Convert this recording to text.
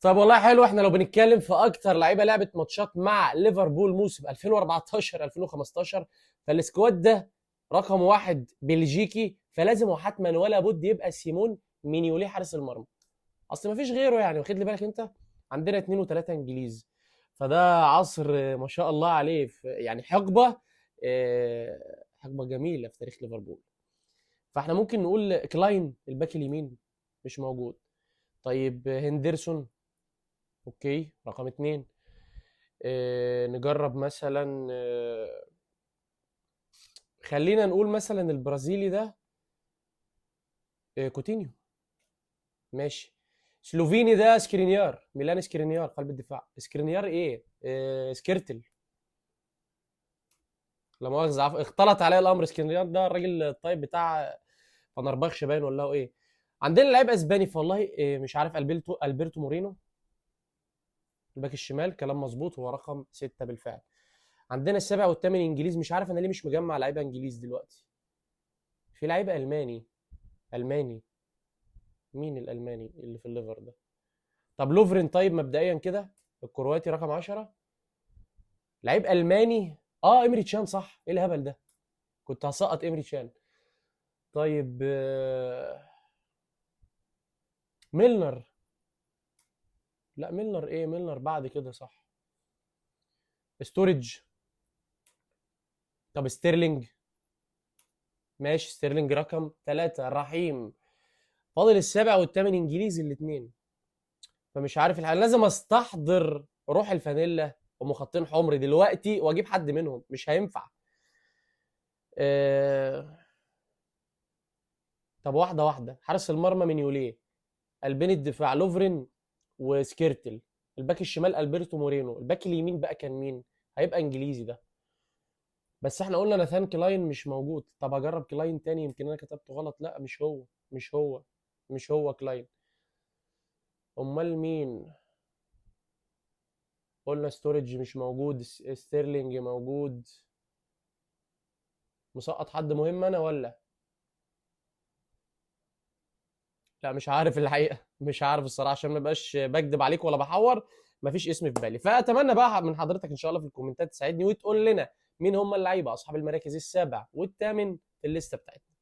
طب والله حلو. احنا لو بنتكلم في اكتر لعيبه لعبت ماتشات مع ليفربول موسم 2014 2015، فالسكواد ده رقم واحد بلجيكي، فلازم وحتما ولا بد يبقى سيمون مينيولي حارس المرمى. اصل ما فيش غيره يعني، واخد لي بالك انت؟ عندنا اتنين وتلاته انجليز، فده عصر ما شاء الله عليه، في يعني حقبه، حقبه جميله في تاريخ ليفربول. فاحنا ممكن نقول كلاين الباك اليمين مش موجود. طيب هندرسون، اوكي رقم اتنين. نجرب مثلا، خلينا نقول مثلا البرازيلي ده، كوتينيو، ماشي. سلوفيني ده سكرينيار، ميلان سكرينيار قلب الدفاع. سكرينيار ايه، سكيرتل، لا مؤاخذة اختلط عليه الامر. سكرينيار ده الراجل الطيب بتاع فنربخش باين ولا هو ايه. عندنا لعيب اسباني فوالله مش عارف، البرتو مورينو، الباك الشمال، كلام مظبوط، هو رقم ستة بالفعل. عندنا السابع والثامن انجليز، مش عارف انا ليه مش مجمع لعيبه انجليز دلوقتي. في لعيب الماني. مين الالماني اللي في الليفر ده؟ طب لوفرين، طيب مبدئيا كده الكرواتي رقم 10. لعيب الماني، ايمري تشان، صح؟ ايه الهبل ده، كنت هسقط ايمري تشان. طيب ميلنر. لا ميلنر ايه، ميلنر بعد كده صح. ستوريج. طب ستيرلينج، ماشي ستيرلينج رقم 3. رحيم. فاضل السابع والثامن انجليزي الاثنين، فمش عارف الحقيقة. لازم استحضر روح الفانيلا ومخطين حمر دلوقتي واجيب حد منهم، مش هينفع. آه... طب واحده واحده. حارس المرمى من يوليه، قلبين الدفاع لوفرين وسكيرتل، الباك الشمال البرتو مورينو، الباك اليمين بقى كان مين؟ هيبقى انجليزي ده. بس احنا قلنا ناثان كلاين مش موجود. طب اجرب كلاين تاني، يمكن انا كتبته غلط. لا مش هو كلاين. امال مين؟ قلنا ستورج مش موجود، ستيرلينج موجود. مسقط حد مهم انا ولا؟ لا مش عارف الحقيقه، مش عارف الصراحه، عشان ما بقاش بكدب عليك ولا بحور. مفيش اسم في بالي. فاتمنى بقى من حضرتك ان شاء الله في الكومنتات تساعدني وتقول لنا مين هم اللعيبه اصحاب المراكز السابع والثامن في الليسته بتاعتنا.